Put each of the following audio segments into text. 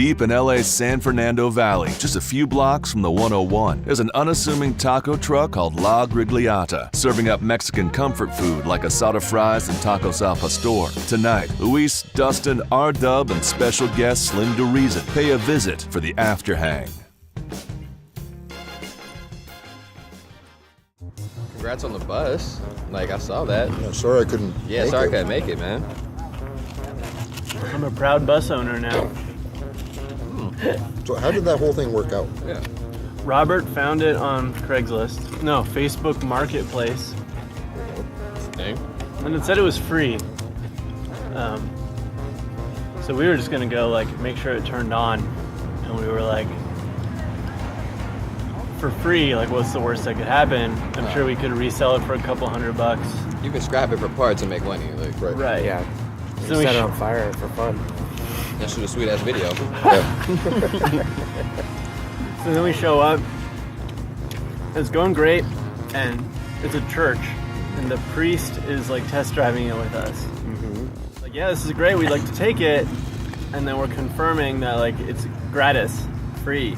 Deep in LA's San Fernando Valley, just a few blocks from the 101, there's an unassuming taco truck called La Grigliata, serving up Mexican comfort food like asada fries and tacos al pastor. Tonight, Luis, Dustin, R-Dub, and special guest Slim to Reazon pay a visit for the Afterhang. Congrats on the bus. Like, I saw that. Yeah, sorry I couldn't. Yeah, sorry I couldn't make it, man. I'm a proud bus owner now. So how did that whole thing work out? Yeah. Robert found it on Craigslist. No, Facebook Marketplace. Dang. And it said it was free. So we were just gonna go like make sure it turned on, and we were like, for free, like what's the worst that could happen? I'm sure we could resell it for a couple $100. You can scrap it for parts and make money. Like, Right. Yeah. So Set it on fire for fun. That's a sweet ass video. So then we show up. It's going great, and it's a church, and the priest is like test driving it with us. Mm-hmm. Like, yeah, this is great. We'd like to take it, and then we're confirming that like it's gratis, free.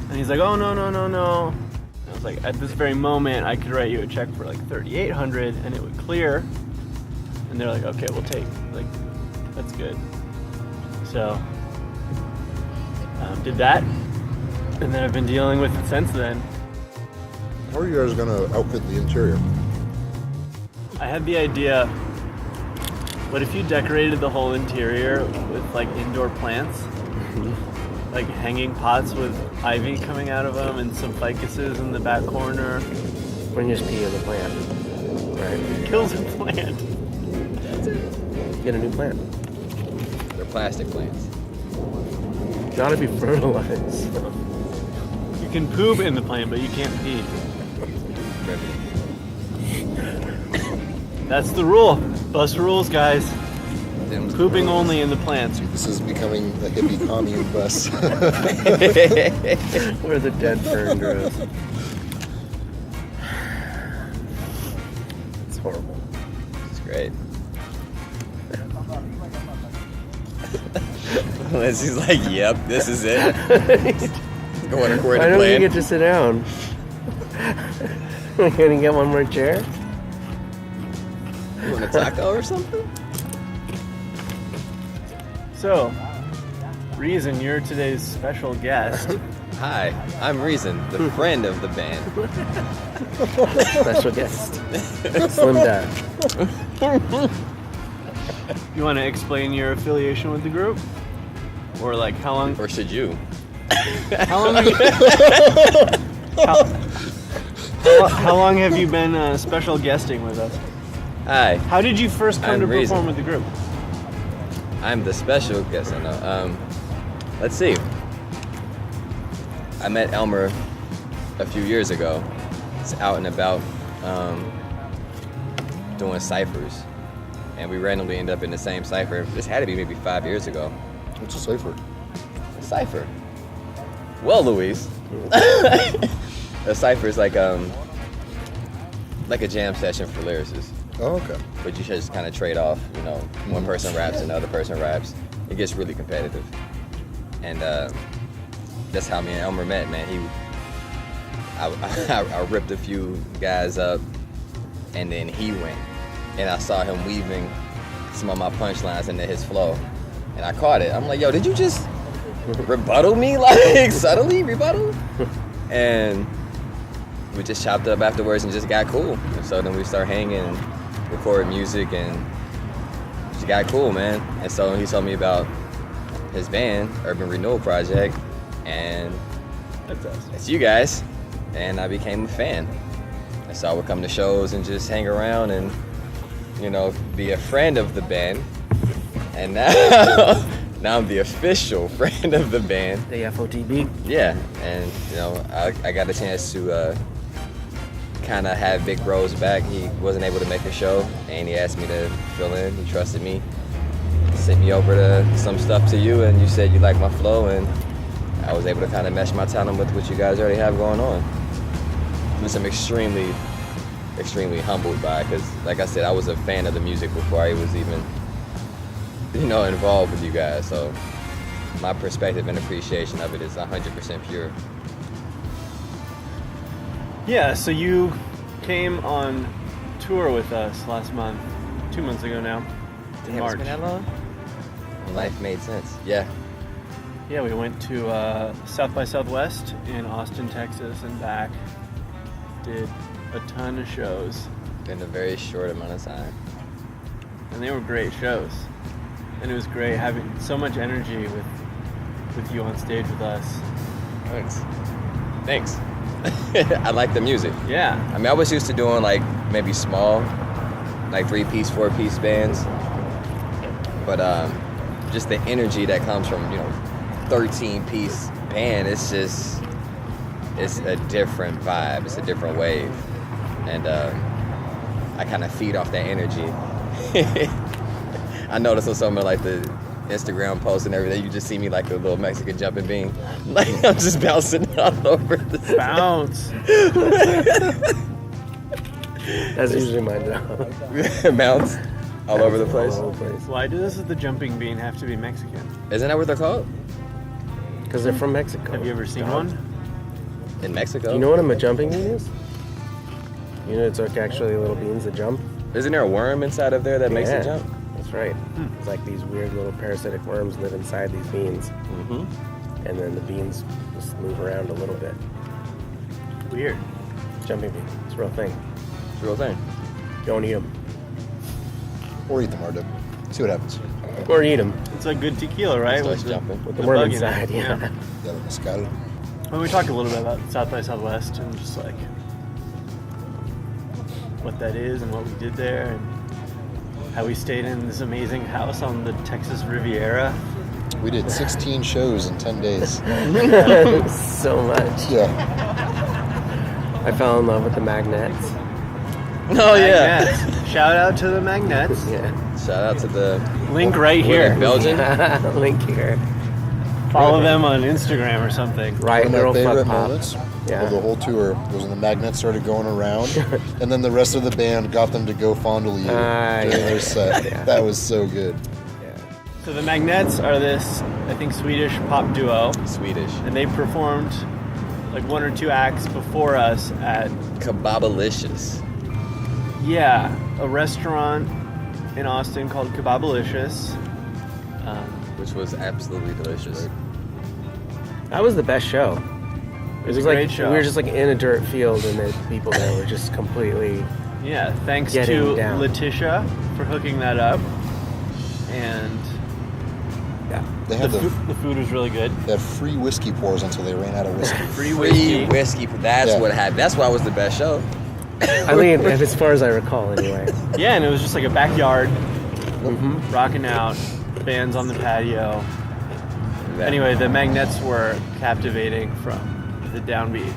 And he's like, oh no. I was like, at this very moment, I could write you a check for like $3,800, and it would clear. And they're like, okay, we'll take. Like, that's good. So, did that, and then I've been dealing with it since then. How are you guys going to outfit the interior? I had the idea, what if you decorated the whole interior with like indoor plants? Like hanging pots with ivy coming out of them and some ficuses in the back corner. Or you just pee in the plant. Right. It kills the plant. Get a new plant. They're plastic plants. Gotta be fertilized. You can poop in the plant, but you can't pee. That's the rule. Bus rules, guys. Pooping only in the plants. This is becoming the hippie commune bus. Where the dead fern grows. It's horrible. It's great. Leslie's like, yep, this is it. Going according to plan. Why don't you get to sit down? Can you get one more chair? You want a taco or something? So, Reazon, you're today's special guest. Hi, I'm Reazon, the friend of the band. Special guest. Slim Dad. You want to explain your affiliation with the group? Or like how long? Or should you? How long? How long have you been special guesting with us? Hi, How did you first come I'm to Reazon. perform with the group? I'm the special guest. I know. Let's see. I met Elmer a few years ago. It's out and about doing ciphers. And we randomly ended up in the same cipher. This had to be maybe 5 years ago. What's a cipher? A cipher. Well, Luis. A cipher is like a jam session for lyricists. Oh, okay. But you should just kind of trade off, you know, one person raps and the other person raps. It gets really competitive. And that's how me and Elmer met, man. I ripped a few guys up, and then he went. And I saw him weaving some of my punchlines into his flow. And I caught it. I'm like, yo, did you just rebuttal me? Like, subtly rebuttal? And we just chopped up afterwards and just got cool. And so then we started hanging and recorded music and just got cool, man. And so he told me about his band, Urban Renewal Project, and it's you guys. And I became a fan. And so I would come to shows and just hang around and, you know, be a friend of the band. And now I'm the official friend of the band. The FOTB. Yeah, and you know, I got a chance to kind of have Big Bros back. He wasn't able to make a show, and he asked me to fill in. He trusted me, sent me over to some stuff to you, and you said you liked my flow, and I was able to kind of mesh my talent with what you guys already have going on. Which I'm extremely humbled by, because like I said, I was a fan of the music before I was even, you know, involved with you guys. So my perspective and appreciation of it is 100% pure. Yeah, so you came on tour with us last month, 2 months ago now, in Damn, March. it's been that long? Life made sense. Yeah. Yeah, we went to South by Southwest in Austin, Texas, and back. Did a ton of shows, In a very short amount of time. and they were great shows. And it was great having so much energy with you on stage with us. Thanks. I like the music. Yeah. I mean, I was used to doing like maybe small, like 3-piece, 4-piece bands. But just the energy that comes from, 13-piece band, it's a different vibe. It's a different wave. And I kind of feed off that energy. I noticed on some of like the Instagram posts and everything, you just see me like a little Mexican jumping bean. Like I'm just bouncing all over the Bounce. That's usually my job. bounce all over the place. All over the place. Why does the jumping bean have to be Mexican? Isn't that what they're called? Because they're from Mexico. Have you ever seen one? In Mexico? Do you know what a jumping bean is? It's like actually little beans that jump. Isn't there a worm inside of there that makes it jump? That's right. It's like these weird little parasitic worms live inside these beans. Mm-hmm. And then the beans just move around a little bit. Weird. Jumping bean. It's a real thing. It's a real thing. Don't eat them. Or eat them, Ardo. See what happens. Or eat them. It's like good tequila, right? Starts With jumping. With the the worm bug in it. inside, yeah. Yeah, the mezcal. Well, we talked a little bit about South by Southwest and just like what that is and what we did there and how we stayed in this amazing house on the Texas Riviera. We did 16 shows in 10 days. So much. Yeah. I fell in love with the magnets. Oh yeah. Magnets. Shout out to the Magnets. Yeah. Shout out to the Link right what, here. in Belgian. Link here. Follow them on Instagram or something. Right, One of girl, my favorite fuck pop. moments Yeah. of the whole tour was when the magnets started going around, and then the rest of the band got them to go fondle you during their set. Yeah. That was so good. So the Magnets are this, I think, Swedish pop duo, Swedish. and they performed like 1 or 2 acts before us at Kebabalicious. a restaurant in Austin called Kebabalicious. Which was absolutely delicious. That was the best show. It was a like great show. we were just like in a dirt field, and the people there were just completely. Yeah, thanks Getting to down. Letitia for hooking that up. And Yeah. They had the food was really good. they had free whiskey pours until they ran out of whiskey. Free Free whiskey. whiskey. That's Yeah. what happened. That's why it was the best show. I mean, as far as I recall, anyway. Yeah, and it was just like a backyard, rocking out, bands on the patio. Anyway, the Magnets were captivating from the downbeat.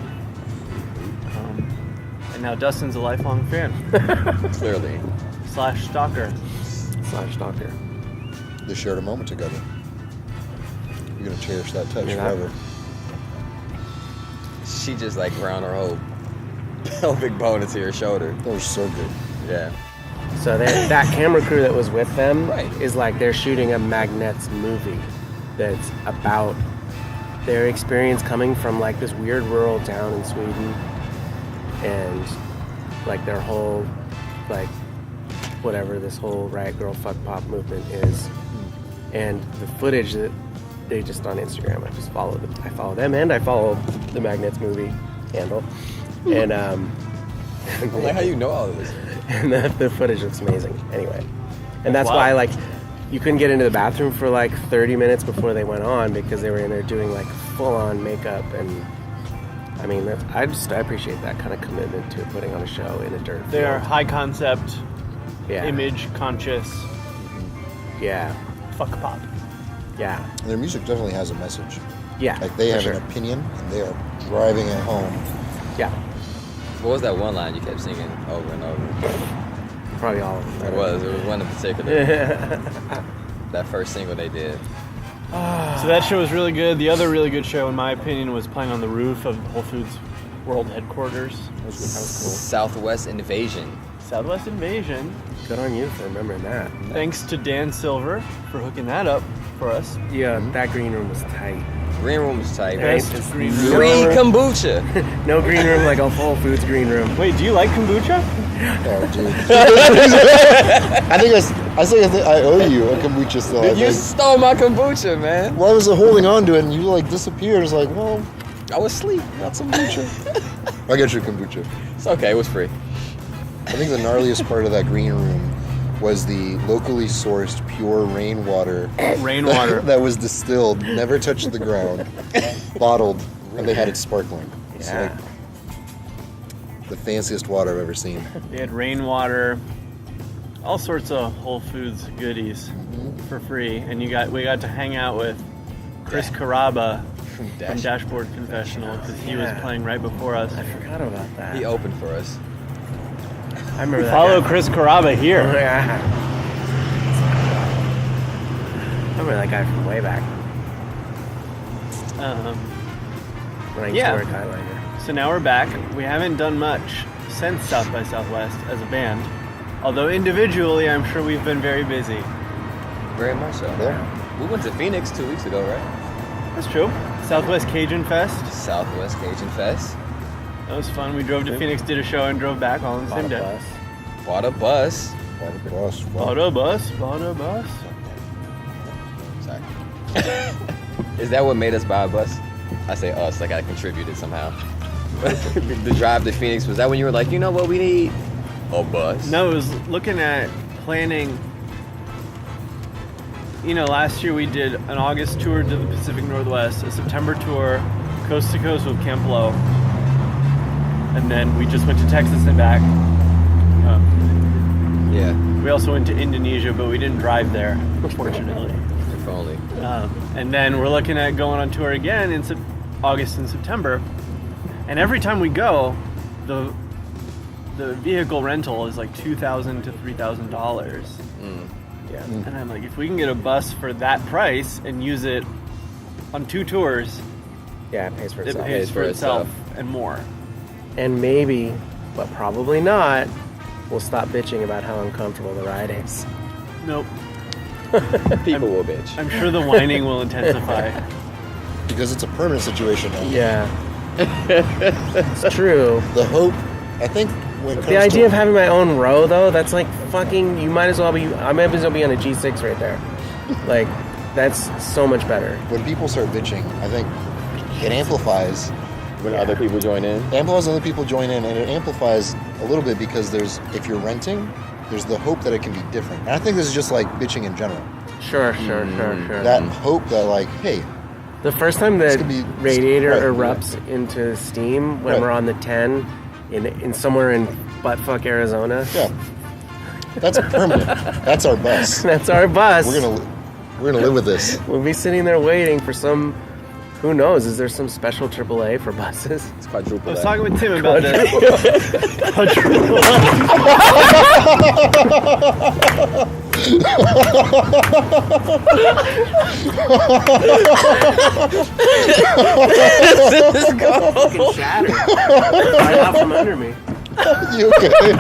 And now Dustin's a lifelong fan. Clearly. / stalker. /stalker. They shared a moment together. You're gonna cherish that touch Yeah. forever. She just like ground her whole pelvic bone into her shoulder. That was so good. Yeah. So that camera crew that was with them Right. is like they're shooting a Magnets movie that's about their experience coming from like this weird rural town in Sweden, and like their whole like whatever this whole riot girl fuck pop movement is, and the footage that they just on Instagram. I just follow them. I follow them, and I follow the Magnets movie handle, and I'm like, how you know all of this? and the footage looks amazing. Anyway, and that's Wow. why like you couldn't get into the bathroom for like 30 minutes before they went on because they were in there doing like full-on makeup, and I mean I appreciate that kind of commitment to putting on a show in a dirt They are field. high concept, Yeah. image conscious, Yeah, fuck pop. yeah, And their music definitely has a message. yeah. Like they for have sure. an opinion, and they are driving it home. Yeah, What was that one line you kept singing over and over? probably all of them. It was one in particular. That first single they did. So that show was really good. The other really good show, in my opinion, was playing on the roof of Whole Foods World Headquarters. That was cool. Southwest Invasion. Southwest Invasion. Good on you for remembering that. Thanks to Dan Silver for hooking that up for us. Yeah, that green room was tight. Green room was tight. Best Best green room. Free kombucha. No green room like a Whole Foods green room. Wait, do you like kombucha? Oh, dude. I think I owe you a kombucha still. I You think. stole my kombucha, man. Well, I was holding on to it, and you like disappeared. It's like, well, I was asleep. got some kombucha. I got your kombucha. It's okay. It was free. I think the gnarliest part of that green room was the locally sourced pure rainwater Rainwater. that was distilled, never touched the ground, bottled, and they had it sparkling. It's Yeah. like the fanciest water I've ever seen. They had rainwater, all sorts of Whole Foods goodies for free, and we got to hang out with Chris Caraba from Dashboard Confessional because he was Yeah. playing right before us. I forgot about that. He opened for us. I remember that. Follow guy. Chris Caraba here. Yeah. I remember that guy from way back when I used Yeah. to work eyeliner. So now we're back. We haven't done much since South by Southwest as a band, although individually I'm sure we've been very busy. Very much so. Yeah. We went to Phoenix 2 weeks ago, right? That's true. Southwest Cajun Fest. Southwest Cajun Fest. That was fun. We drove to Phoenix, did a show, and drove back all on the same day. Bought a bus. Bought a bus. Sorry. Is that what made us buy a bus? I say us, like I contributed somehow. The drive to Phoenix, was that when you were like, you know what, we need a bus? No, it was looking at planning. You know, last year we did an August tour to the Pacific Northwest, a September tour, coast to coast with Camp Low, and then we just went to Texas and back. Yeah, We also went to Indonesia, but we didn't drive there, unfortunately. if only. And then we're looking at going on tour again in August and September. And every time we go, the vehicle rental is like $2,000 to $3,000. Yeah. And I'm like, if we can get a bus for that price and use it on 2 tours, Yeah, it pays for it itself. pays for itself and more. And maybe, but probably not, we'll stop bitching about how uncomfortable the ride is. Nope. People will bitch. I'm sure the whining will intensify. Because it's a permanent situation now. Yeah. It's true. The hope, I think, when it The comes idea to, of having my own row, though, that's like fucking, I might as well be on a G6 right there. Like, that's so much better. when people start bitching, I think it amplifies. When other people join in. Amplifies other people join in, and it amplifies a little bit because if you're renting, there's the hope that it can be different. And I think this is just like bitching in general. Sure. That hope that like, hey, The first time the could be- radiator right, erupts into steam when Right. we're on the 10 in somewhere in buttfuck Arizona. yeah, that's permanent. That's our bus. That's our bus. We're gonna live with this. We'll be sitting there waiting for some. Who knows? Is there some special AAA for buses? It's quadruple I was A. talking with Tim about this. Quadruple. Fucking shattered. Right out from under me. You okay?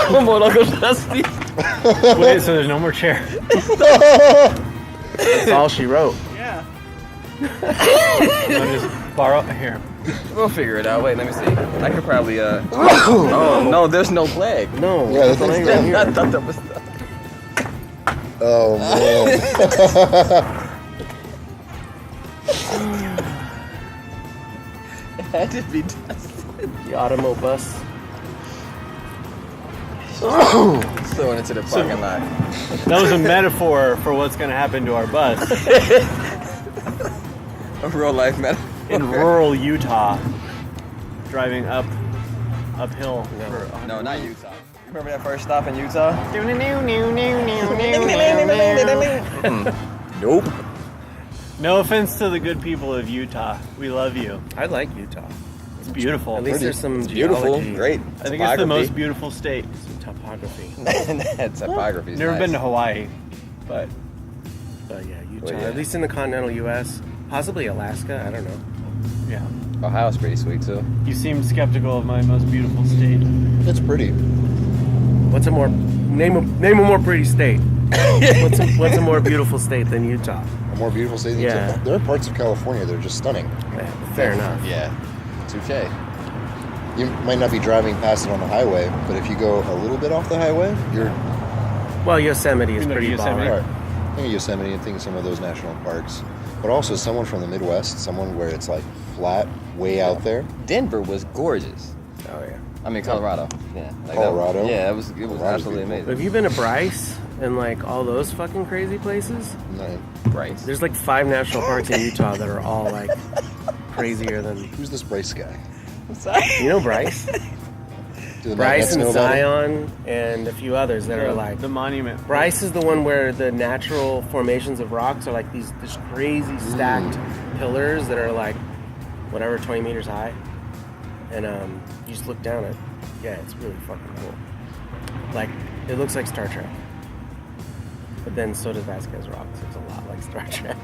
Come on, Uncle Dusty. Wait, so there's no more chair. That's all she wrote. Yeah. I'll just borrow here. We'll figure it out. Wait, let me see. I could probably, Oh, no, there's no leg. No. Yeah, that's the thing's not down even I here. thought that was... Oh man. It had to be Dustin. The Automo bus. Throwing into the parking lot. That was a metaphor for what's going to happen to our bus A real life matter. in rural Utah, driving uphill. For No, not Utah. You remember that first stop in Utah? Nope. No offense to the good people of Utah. We love you. I like Utah. It's beautiful. At least there's some Beautiful. geology. Great. I think it's the most beautiful state. Some topography. That topography is Never nice. been to Hawaii, but But yeah, Utah. Well, yeah. At least in the continental U.S. Possibly Alaska. I don't know. yeah. Ohio's pretty sweet too. You seem skeptical of my most beautiful state. It's pretty. What's a more name a more pretty state? what's a more beautiful state than Utah? A more beautiful state than Yeah. Utah. There are parts of California that are just stunning. Yeah, fair enough. Yeah. Touche. You might not be driving past it on the highway, but if you go a little bit off the highway, you're Well, Yosemite is You know pretty Yosemite? baller. right. Think of Yosemite and think of some of those national parks. But also someone from the Midwest, someone where it's like flat, way out there. Denver was gorgeous. Oh yeah. I mean Colorado. Yeah. Like Colorado? It was Colorado's absolutely beautiful. Have you been to Bryce and like all those fucking crazy places? No. amazing. Right. There's like 5 national parks in Utah that are all like crazier than. Who's this Bryce guy? You know Bryce? Do the Bryce Magnets and know about him? Zion and a few others that are like. the monument. Bryce is the one where the natural formations of rocks are like this crazy stacked pillars that are like whatever 20 meters high, and you just look down at. Yeah, it's really fucking cool. Like it looks like Star Trek, but then so does Vasquez Rock, so it's a lot like Star Trek.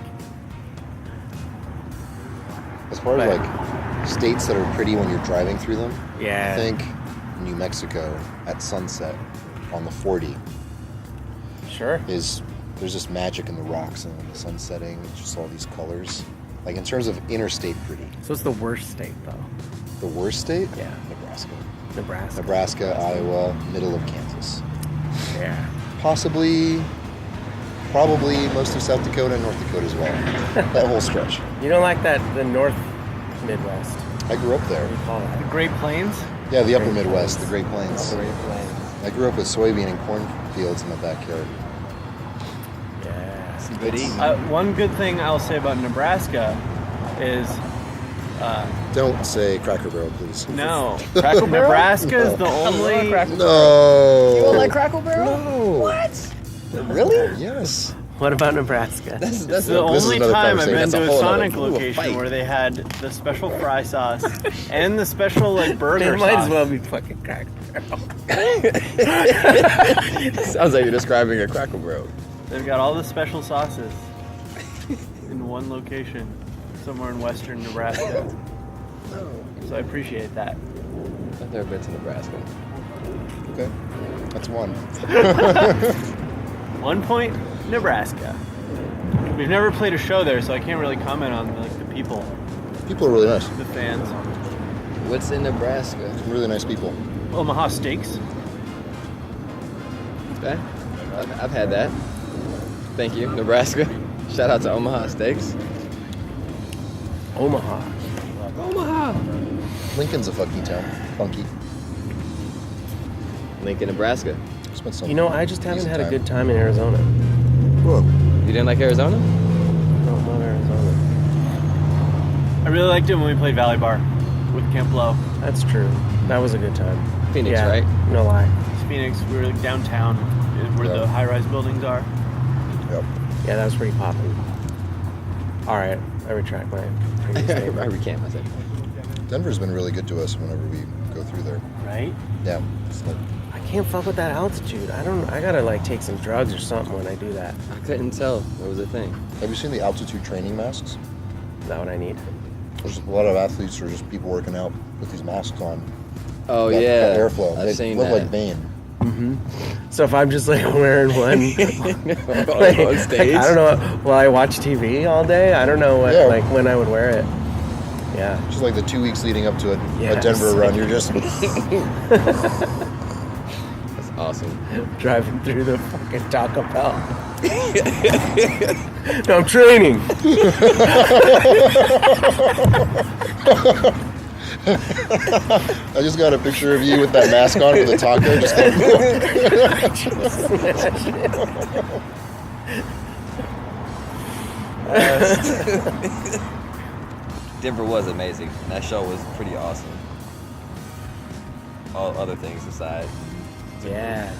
As far as But- like states that are pretty when you're driving through them, Yeah. I think New Mexico at sunset on the 40 Sure. there's just magic in the rocks and when the sun's setting, it's just all these colors. Like in terms of interstate pretty. So it's the worst state though. The worst state? Yeah. Nebraska. Nebraska. Iowa, middle of Kansas. Yeah. Probably most of South Dakota and North Dakota as well. That whole stretch. You don't like that the North Midwest? I grew up there. What do you call The that? Great Plains. Yeah, the upper Great Midwest, Plains. the Great Plains. Great Plains. I grew up with soybean and corn fields in my backyard. Yeah. Good eating. One good thing I'll say about Nebraska is Don't say Cracker Barrel, please. no. Crackle Barrel? Nebraska is the only. No. You don't like Crackle Barrel? No. What? Really? Yes. What about Nebraska? That's It's the This is only another time I've been conversation. to That's a a whole Sonic other- ooh, a location fight. where they had the special fry sauce and the special like burger It might sauce. as well be fucking Cracker Barrel. Sounds like you're describing a Crackle Barrel. They've got all the special sauces in one location, somewhere in western Nebraska. So I appreciate that. I've never been to Nebraska. Okay. That's one. 1 point, Nebraska. We've never played a show there, so I can't really comment on like the people, People are really nice. the fans. What's in Nebraska? Some really nice people. Omaha Steaks. Okay. I've had that. Thank you, Nebraska. Shout out to Omaha Steaks. Omaha. Omaha. Lincoln's a funky town. Funky. Lincoln, Nebraska. Spent some You know, I just haven't decent had a good time in Arizona. Whoa. You didn't like Arizona? I don't love Arizona. I really liked it when we played Valley Bar with Camp Low. That's true. That was a good time. Phoenix, Yeah, right? No lie. It's Phoenix. We were like downtown, where Yeah. the high-rise buildings are. Yep. Yeah, that was pretty popping. All right, I retract my previous I statement. recant myself. Denver's been really good to us whenever we go through there. Right? Yeah. It's like, I can't fuck with that altitude. I gotta like take some drugs or something when I do that. I couldn't tell what was the thing. have you seen the altitude training masks? Is that what I need? There's a lot of athletes or just people working out with these masks on. Oh Got yeah, airflow. I've They seen look that. like Bane. So if I'm just like wearing one, like, On stage? I don't know. While I watch TV all day, I don't know what Yeah. like when I would wear it. Yeah. Just like the 2 weeks leading up to a Yes. Denver run, you're just That's awesome. Driving through the fucking Taco Bell. No, I'm training. I just got a picture of you with that mask on with the taco. Just Denver was amazing. That show was pretty awesome. All other things aside, Yeah.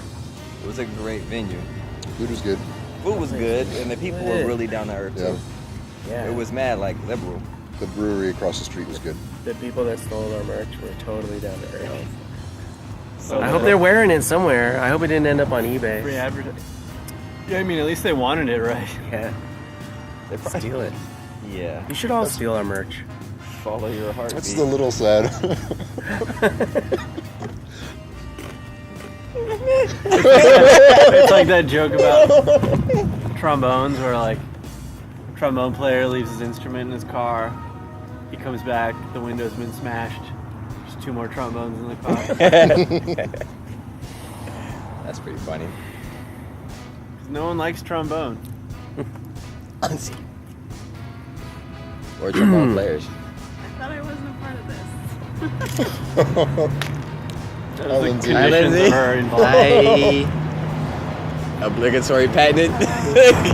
it was a great venue. food was good. Food was good, and the people were really down to earth Yeah. too. Yeah. It was mad like liberal. The brewery across the street was good. The people that stole our merch were totally down to earth. So I hope they're wearing it somewhere. I hope it didn't end up on free eBay. advertising. Yeah, I mean, at least they wanted it, right? Yeah. They probably, Steal it. yeah. You should all steal our merch. follow your heartbeat. That's a little sad. It's like that joke about trombones where like a trombone player leaves his instrument in his car. He comes back, the window's been smashed. There's 2 more trombones in the car. That's pretty funny. 'Cause no one likes trombone. Or trombone players. I thought I wasn't a part of this. Those Hi, are the Lindsay. conditions that are involved. Hi. Obligatory patented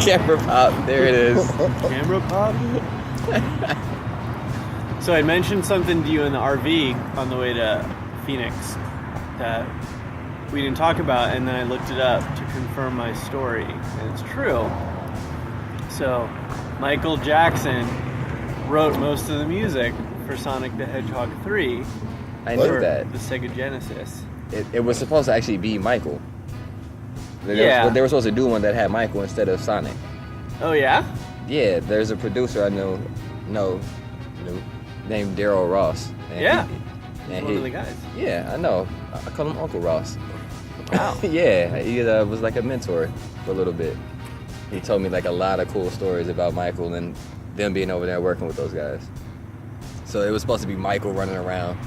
camera pop. There it is. Camera pop. So I mentioned something to you in the RV on the way to Phoenix that we didn't talk about, and then I looked it up to confirm my story, and it's true. So Michael Jackson wrote most of the music for Sonic the Hedgehog 3. I What? knew for that. the Sega Genesis. It was supposed to actually be Michael. Yeah. They were supposed to do one that had Michael instead of Sonic. Oh yeah? Yeah, there's a producer I know named Daryl Ross. And Yeah. and One of the guys. Yeah, I know. I call him Uncle Ross. Wow. Yeah, he was like a mentor for a little bit. He told me like a lot of cool stories about Michael and them being over there working with those guys. So it was supposed to be Michael running around.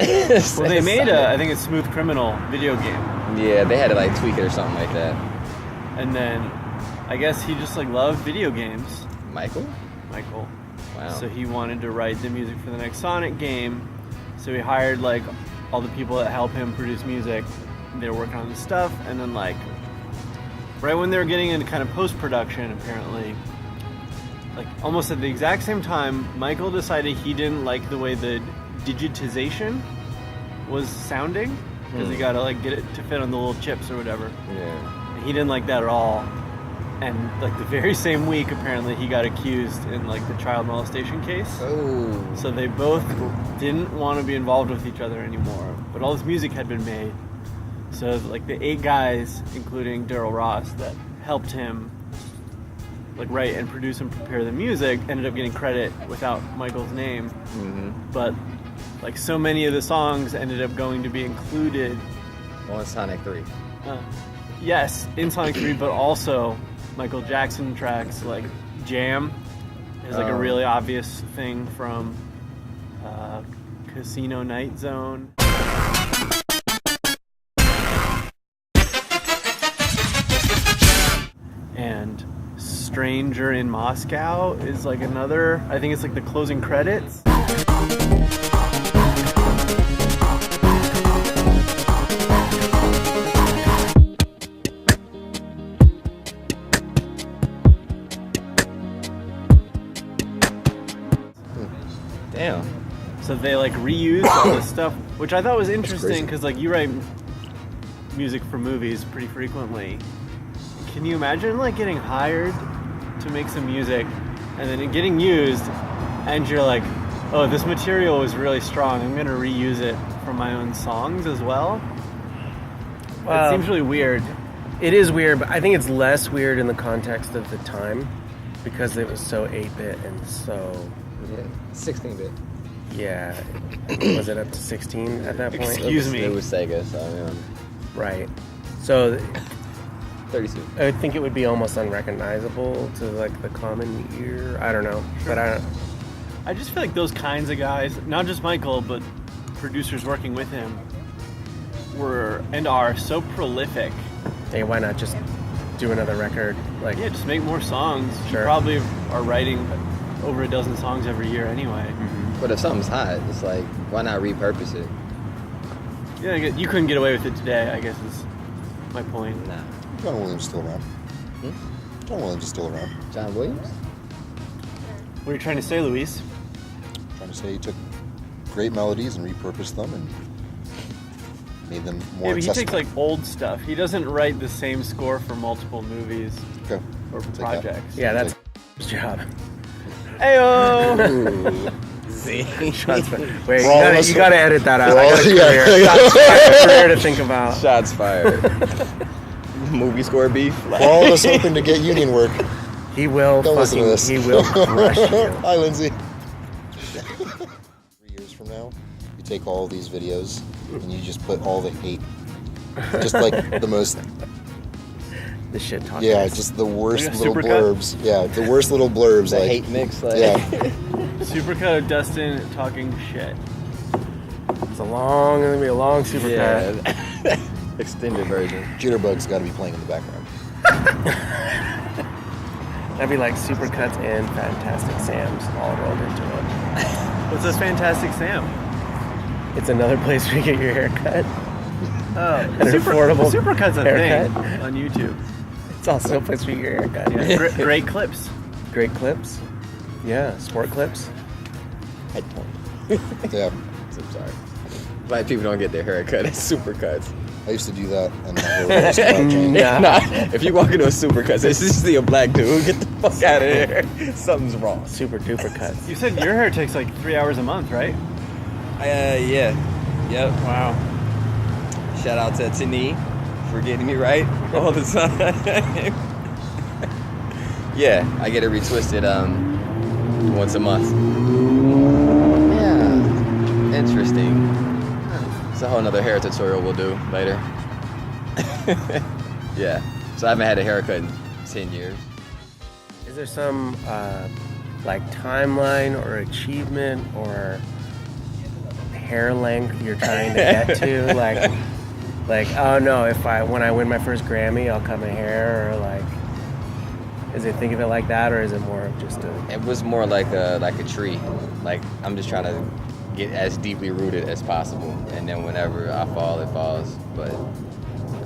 Well, they made I think it's Smooth Criminal video game. Yeah, they had to like tweak it or something like that. And then I guess he just like loved video games, Michael? Michael. Wow. So he wanted to write the music for the next Sonic game. So he hired like all the people that help him produce music. They were working on the stuff, and then like right when they were getting into kind of post-production, apparently, like almost at the exact same time, Michael decided he didn't like the way the digitization was sounding, because you gotta like get it to fit on the little chips or whatever. Yeah. He didn't like that at all. And like the very same week, apparently, he got accused in like the child molestation case. Oh. So they both didn't want to be involved with each other anymore. But all this music had been made. So like the 8 guys, including Daryl Ross, that helped him like write and produce and prepare the music, ended up getting credit without Michael's name. Mm-hmm. But like so many of the songs ended up going to be included. On Sonic 3. Yes, in Sonic 3, but also Michael Jackson tracks like Jam is like a really obvious thing from Casino Night Zone. And Stranger in Moscow is like another, I think it's like the closing credits. Damn. So they like reused all this stuff, which I thought was interesting crazy. because like you write music for movies pretty frequently. Can you imagine like getting hired to make some music and then it getting used and you're like, oh, this material was really strong, I'm gonna reuse it for my own songs as well? Well, It seems really weird. It is weird, but I think it's less weird in the context of the time because it was so 8-bit and so, Yeah. 16-bit. yeah. Was it up to 16 at that point? Excuse me. It was Sega, so I mean, Right. So 32. I would think it would be almost unrecognizable to like the common ear. I don't know, but I just feel like those kinds of guys, not just Michael, but producers working with him, were and are so prolific. hey, why not just do another record? Like, Yeah, just make more songs. Sure. You probably are writing over a dozen songs every year anyway. But if something's hot, it's like, why not repurpose it? Yeah, I guess you couldn't get away with it today, I guess is my point. Nah. John Williams is still around. John Williams is still around. John Williams? What are you trying to say, Luis? Trying to say he took great melodies and repurposed them and made them more Yeah, but he accessible. takes like old stuff. He doesn't write the same score for multiple movies Okay. or Take that. projects. yeah, that's his job. Heyo! See? Wait, For all of us- you gotta edit that out. for I all- got a yeah. career. I got a career to think about. Shots fired. Movie score beef. For all of us hoping to get union work. He will Don't listen to fucking. this. He will crush you. Hi, Lindsay. now. You take all these videos and you just put all the hate, just like the most. The shit talk. Yeah, just the worst Like a little supercut? blurbs. Yeah, the worst little blurbs. The like hate mix. Like, yeah, Supercut of Dustin talking shit. It's gonna be a long supercut. yeah. Extended version. Jitterbug's got to be playing in the background. That'd be like supercuts and Fantastic Sam's all rolled into one. What's a Fantastic Sam? It's another place where you get your hair cut. Oh, An affordable Supercut's a haircut. thing on YouTube. It's also a place where you get your hair cut. Yeah, great clips. Great clips. Yeah, sport clips. Head point. Yeah, I'm sorry. Black people don't get their hair cut at supercuts. I used to do that, and my hair was changed. Yeah. Nah, if you walk into a supercuts, it's just see a black dude, get the fuck out of here. Something's wrong. Super duper cuts. You said your hair takes like 3 hours a month, right? Yeah. Yep. Wow. Shout out to Tani for getting me right all the time. Yeah, I get it retwisted once a month. Yeah. Interesting. It's a whole nother hair tutorial we'll do later. Yeah. So I haven't had a haircut in 10 years. Is there some like timeline or achievement or hair length you're trying to get to? Like, oh no, when I win my first Grammy, I'll cut my hair, or like, is it think of it like that, or is it more of just a? It was more like a tree. Like I'm just trying to get as deeply rooted as possible, and then whenever I fall, it falls. But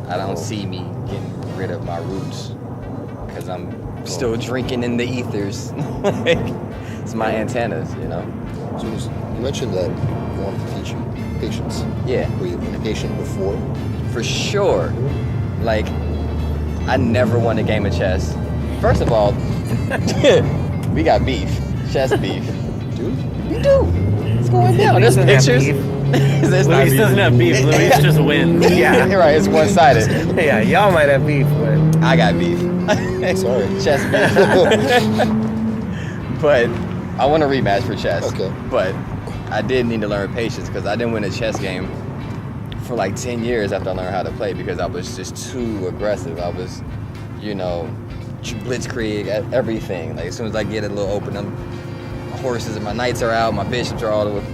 I don't see me getting rid of my roots because I'm still drinking in the ethers. Like, it's my antennas, you know. So you mentioned that you wanted to teach you patience. Yeah, Were you impatient before? for sure. Like, I never won a game of chess. First of all, we got beef, chess beef. Dude? We do. It's going down. There's Luis doesn't have pictures. beef. There's not Luis doesn't have beef. Luis just wins. Yeah. You're right. It's one-sided. Yeah, y'all might have beef, but I got beef. Sorry. Chess beef. But I want a rematch for chess. Okay. But I did need to learn patience because I didn't win a chess game for like 10 years after I learned how to play because I was just too aggressive. I was, blitzkrieg at everything. Like as soon as I get a little open, my horses and my knights are out, my bishops are all the way.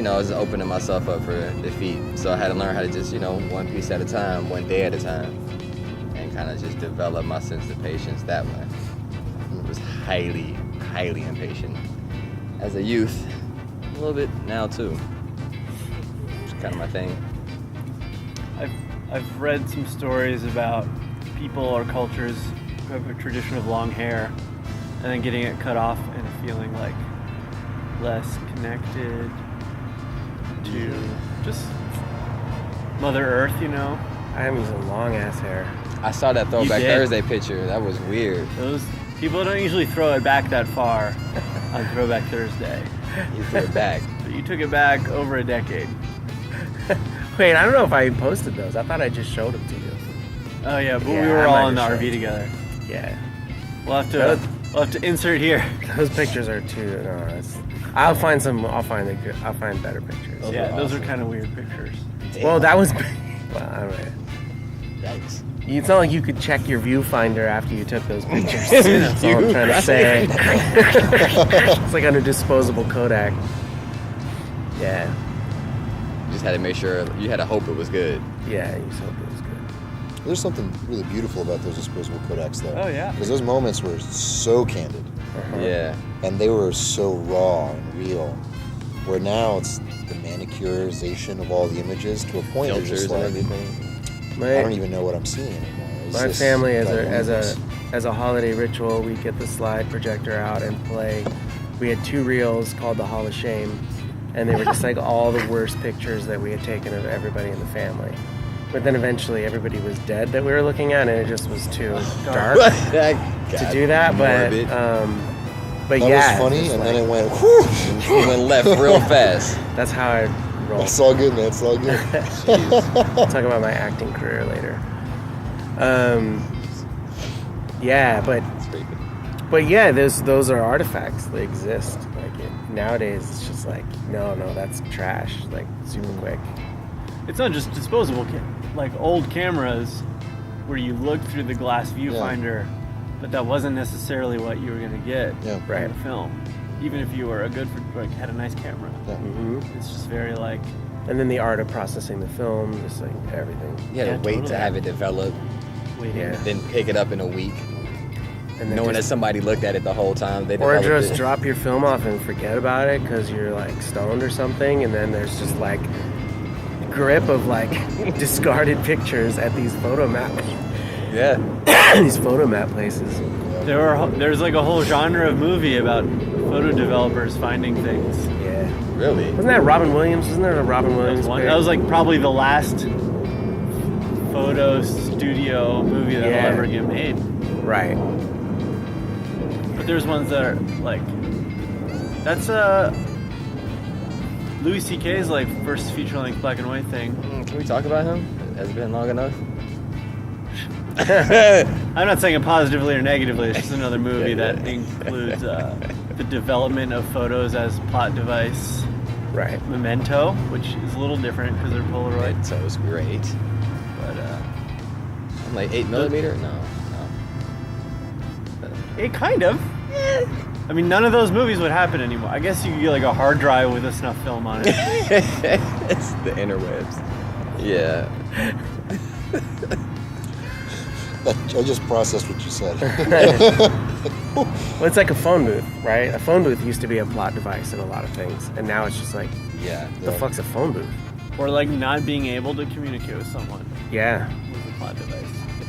I was opening myself up for defeat. So I had to learn how to just, one piece at a time, one day at a time, and kind of just develop my sense of patience that way. I was highly, highly impatient as a youth. A little bit now too. It's kind of my thing. I've read some stories about people or cultures who have a tradition of long hair and then getting it cut off and feeling like less connected to just Mother Earth, I am using long ass hair. I saw that Throwback did. Thursday picture. That was weird. Those people don't usually throw it back that far on Throwback Thursday. You threw it back. But you took it back over a decade. Wait, I don't know if I posted those. I thought I just showed them to you. Oh yeah, but Yeah, we were I all might in the have RV showed together. Yeah. We'll have to insert here. Those pictures are too. No, I'll find better pictures. Yeah, those are kind of weird pictures. Well, that was. Well, I don't know. Yikes. It's not like you could check your viewfinder after you took those pictures. That's all I'm trying to say. It's like on a disposable Kodak. Yeah. You just had to make sure. You had to hope it was good. Yeah, you said it was good. There's something really beautiful about those disposable Kodaks, though. Oh, yeah. Because those moments were so candid, Yeah. and they were so raw and real. Where now it's the manicurization of all the images to a point where you're Filters just and like, everything. I don't even know what I'm seeing anymore. Is My this family, that as a holiday ritual, we get the slide projector out and play. We had 2 reels called the Hall of Shame, and they were just like all the worst pictures that we had taken of everybody in the family. But then eventually everybody was dead that we were looking at, and it just was too dark to do that. But That yeah, was funny, it's and like, then it went, whew! It went left real fast. that's how I roll. It's all good, man. It's all good. I'll talk about my acting career later. Yeah, but It's pretty good. But yeah, those are artifacts. They exist. Nowadays, it's just like, no, that's trash. Like, super quick. It's not just disposable, like old cameras where you look through the glass viewfinder, but that wasn't necessarily what you were going to get right. in the film. Even if you were had a nice camera. Yeah. Mm-hmm. It's just very like... And then the art of processing the film, just like everything. Yeah, wait totally. to have it develop, then pick it up in a week. And then knowing that somebody looked at it the whole time. They or developed just it. drop your film off and forget about it because you're like stoned or something, and then there's just like grip of like discarded pictures at these photomat these photomat places. There's like a whole genre of movie about photo developers finding things. Yeah. Really? Wasn't that Robin Williams? Wasn't there a Robin Williams? That was like probably the last photo studio movie that'll ever get made. Right. But there's ones that are like, that's Louis C.K.'s like first feature-length black and white thing. Can we talk about him? Has it been long enough? I'm not saying it positively or negatively. It's just another movie that includes the development of photos as plot device. Right. Memento, which is a little different because they're Polaroid. Memento's great. But I'm like 8mm? No. it kind of. I mean, none of those movies would happen anymore. I guess you could get like a hard drive with a snuff film on it. It's the interwebs. Yeah. I just processed what you said. Well, it's like a phone booth, right? A phone booth used to be a plot device in a lot of things, and now it's just like, the fuck's a phone booth? Or like not being able to communicate with someone Yeah. with a plot device.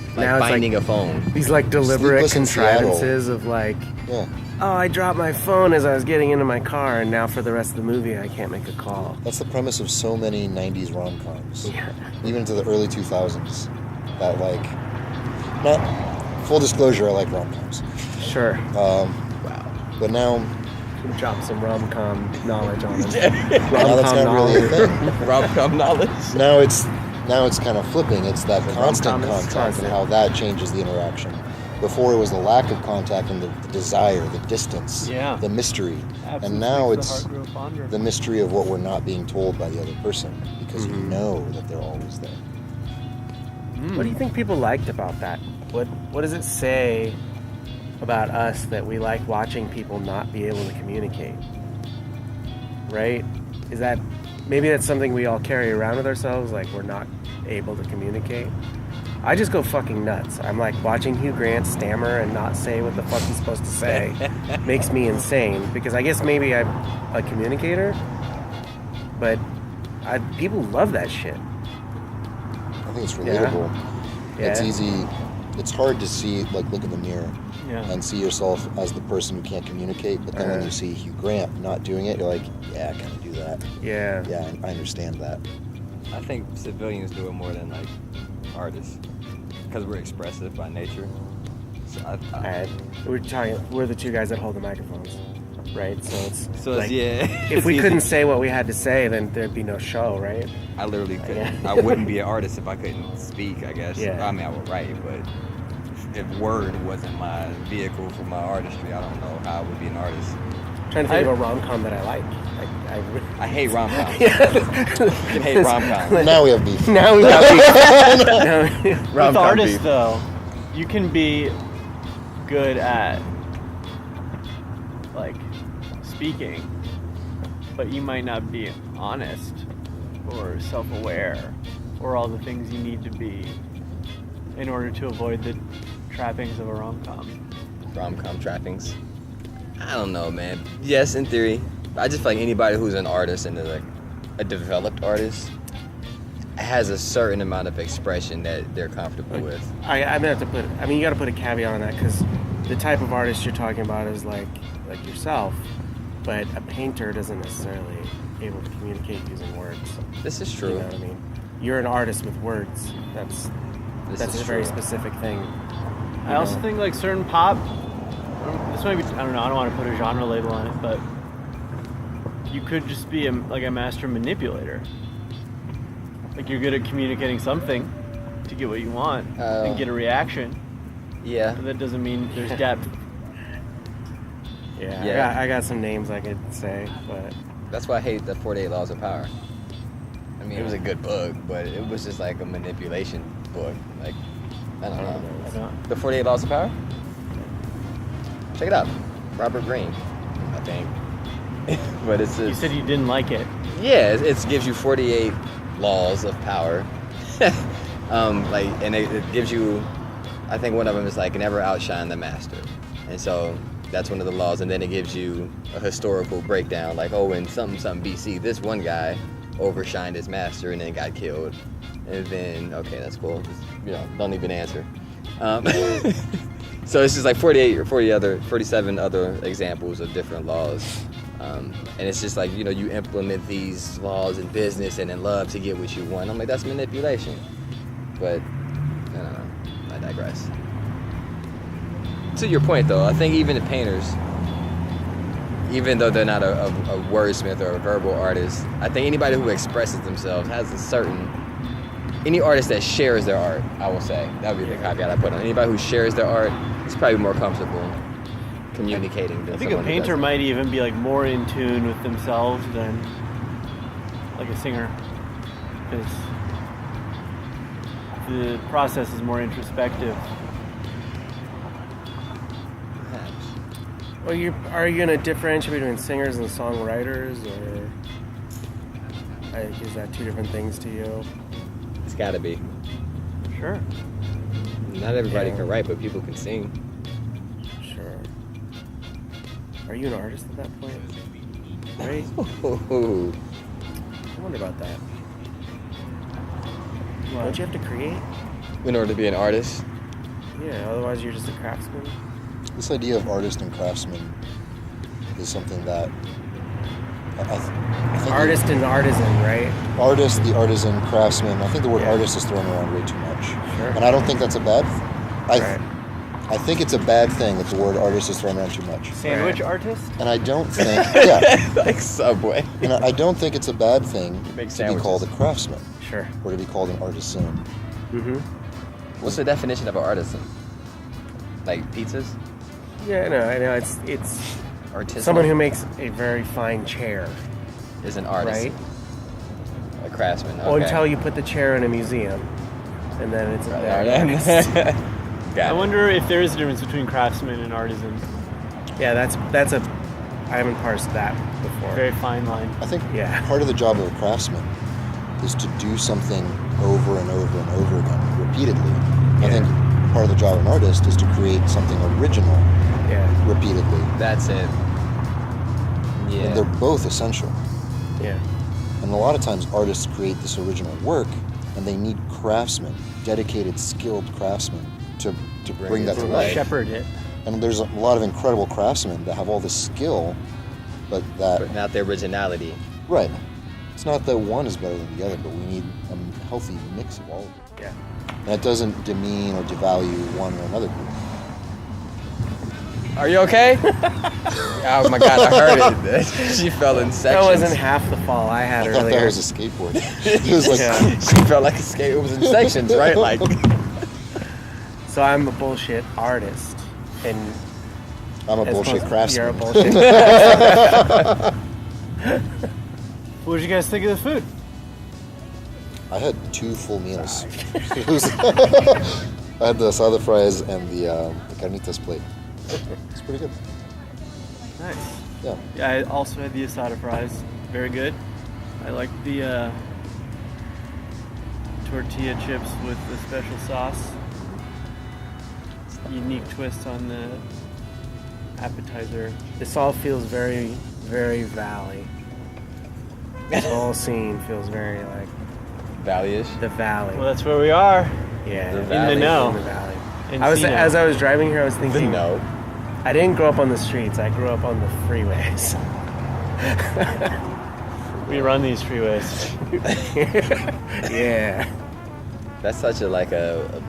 Like Now it's finding like- a phone. These like deliberate Sleepless in Seattle. contrivances of like, Yeah. oh, I dropped my phone as I was getting into my car, and now for the rest of the movie, I can't make a call. That's the premise of so many 90s rom-coms. Yeah. Even into the early 2000s. That, like... Not... Full disclosure, I like rom-coms. Sure. But now... Drop some rom-com knowledge on it. Now that's not really a thing. Rom-com knowledge. Now it's kind of flipping. It's that constant rom-com is contact constant. and how that changes the interaction. Before it was the lack of contact and the desire, the distance, the mystery. And now it's the mystery of what we're not being told by the other person because you know that they're always there. What do you think people liked about that? What does it say about us that we like watching people not be able to communicate? Right? Is that maybe that's something we all carry around with ourselves, like we're not able to communicate? I just go fucking nuts. I'm like watching Hugh Grant stammer and not say what the fuck he's supposed to say makes me insane because I guess maybe I'm a communicator, but people love that shit. I think it's relatable. Yeah. It's easy. It's hard to see, like, look in the mirror and see yourself as the person who can't communicate. But then when you see Hugh Grant not doing it, you're like, yeah, I kind of do that. Yeah. Yeah, I understand that. I think civilians do it more than like artists because we're expressive by nature. So we're the two guys that hold the microphones, right? So it's yeah. If we couldn't say what we had to say, then there'd be no show, right? I literally couldn't. Yeah. I wouldn't be an artist if I couldn't speak, I guess. Yeah. I mean, I would write, but if word wasn't my vehicle for my artistry, I don't know how I would be an artist. I'm trying to think of a rom-com that I like. I hate rom-coms. I hate rom-coms. Now we have beef. Now we got With artists, though, you can be good at like speaking, but you might not be honest or self-aware or all the things you need to be in order to avoid the trappings of a rom-com. Rom-com trappings. I don't know, man. Yes, in theory. I just feel like anybody who's an artist and like a developed artist has a certain amount of expression that they're comfortable with. I'm gonna have to put. I mean, you got to put a caveat on that because the type of artist you're talking about is like yourself, but a painter doesn't necessarily able to communicate using words. This is true. You know what I mean? You're an artist with words. That's a very specific thing. I also think like certain pop. This might be. I don't know. I don't want to put a genre label on it, but you could just be a master manipulator. Like you're good at communicating something to get what you want and get a reaction. Yeah. But that doesn't mean there's depth. Yeah, I got some names I could say, but That's why I hate the 48 Laws of Power. I mean, it was a good book, but it was just like a manipulation book. Like, I don't know. The 48 Laws of Power? Check it out. Robert Greene, I think. But it's You said you didn't like it. Yeah, it gives you 48 laws of power. And it gives you, I think one of them is like never outshine the master. And so that's one of the laws. And then it gives you a historical breakdown, like, oh, in something BC, this one guy overshined his master and then got killed. And then, okay, that's cool. Just, don't even answer. So it's just like 47 other examples of different laws. And it's just like, you implement these laws in business and in love to get what you want. I'm like, that's manipulation. But, I don't know. I digress. To your point, though, I think even the painters, even though they're not a wordsmith or a verbal artist, I think anybody who expresses themselves has any artist that shares their art, I will say, that would be the caveat I put on. Anybody who shares their art is probably more comfortable communicating than I think a painter might even be like more in tune with themselves than like a singer, because the process is more introspective. Well, are you going to differentiate between singers and songwriters, or is that two different things to you? It's got to be. Sure. Not everybody can write, but people can sing. Sure. Are you an artist at that point? Right? I wonder about that. What? Don't you have to create? In order to be an artist? Yeah, otherwise you're just a craftsman. This idea of artist and craftsman is something that I think Artist and artisan, right? Artist, the artisan, craftsman. I think the word artist is thrown around way too much. Sure. And I don't think that's a bad Right. I think it's a bad thing that the word artist is thrown around too much. Sandwich artist? And I don't think, Like Subway. and I don't think it's a bad thing to be sandwiches. called a craftsman Sure. or to be called an artisan. Mm-hmm. What's the definition of an artisan? Like pizzas? Yeah, no, I know. It's Artisan? someone who makes a very fine chair, is an artist. right? A craftsman. Okay. Well, until you put the chair in a museum, and then it's a Got I it. wonder if there is a difference between craftsman and artisan. Yeah, that's a. I haven't parsed that before. Very fine line. I think Yeah. part of the job of a craftsman is to do something over and over and over again, repeatedly. I think part of the job of an artist is to create something original Yeah. repeatedly. That's it. Yeah. And they're both essential. Yeah. And a lot of times artists create this original work and they need craftsmen, dedicated, skilled craftsmen to bring that to life. Shepherd it. And there's a lot of incredible craftsmen that have all this skill, but not the originality. right. It's not that one is better than the other, but we need a healthy mix of all of them. Yeah. And that doesn't demean or devalue one or another group. Are you okay? Oh my God, I heard it. She fell in sections. That wasn't half the fall I had I thought earlier. that was a skateboard. It was like, Yeah. She felt like a skate. It was in sections, right? Like. So I'm a bullshit artist, and I'm a as bullshit opposed- You're a craftsman. bullshit. What did you guys think of the food? I had 2 full meals. It was I had the asada fries and the carnitas plate. It's pretty good. Nice. Yeah. Yeah, I also had the asada fries. Very good. I like the tortilla chips with the special sauce. Unique twist on the appetizer. This all feels very, very valley. This whole scene feels very like Valley-ish. the valley. Well, that's where we are. Yeah, the in valley. In the know. In the valley. Encino. As I was driving here, I was The thinking. no. I didn't grow up on the streets. I grew up on the freeways. We run these freeways. Yeah. That's such a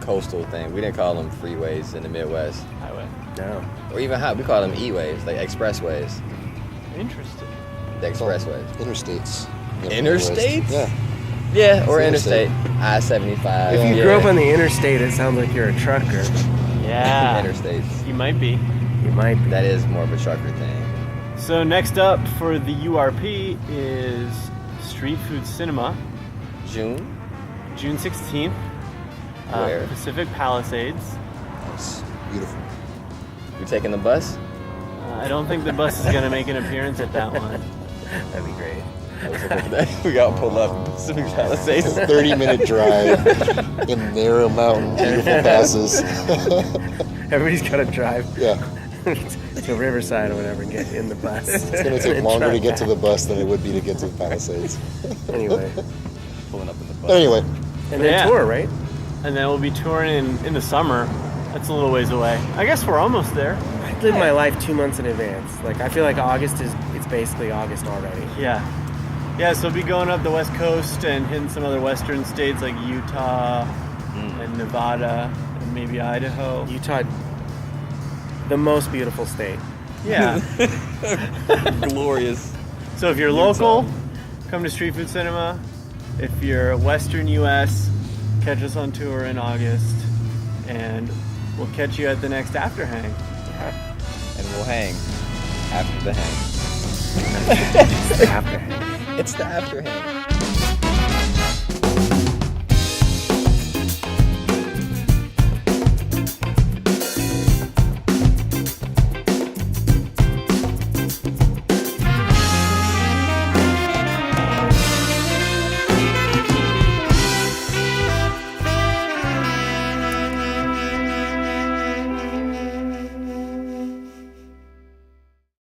coastal thing. We didn't call them freeways in the Midwest. Highway. No. Or even we call them E-ways, like expressways. Interesting. The expressways. Interstates. Interstates? Yeah. Yeah, or It's interstate. interstate. I-75. If you yeah. grew up on the interstate, it sounds like you're a trucker. Yeah. Interstates. You might be. You Might be. That is more of a trucker thing. So next up for the URP is Street Food Cinema, June? June 16th. Where? Pacific Palisades. It's beautiful. You taking the bus? I don't think the bus is going to make an appearance at that one. That'd be great. We got to pull up Pacific Palisades. It's a 30-minute drive in narrow mountain, beautiful passes. Everybody's got to drive Yeah. to Riverside or whatever and get in the bus. It's going to take longer to get to the bus than it would be to get to the Palisades. Anyway. Pulling up in the bus. Anyway, And then Yeah. tour, right? And then we'll be touring in the summer. That's a little ways away. I guess we're almost there. I live my life 2 months in advance. Like, I feel like August it's basically August already. Yeah. Yeah, so we'll be going up the West Coast and hitting some other western states like Utah and Nevada and maybe Idaho. Utah, the most beautiful state. Yeah. Glorious. So if you're local, come to Street Food Cinema. If you're Western U.S., catch us on tour in August. And we'll catch you at the next Afterhang. And we'll hang after the hang. After. It's the after hang.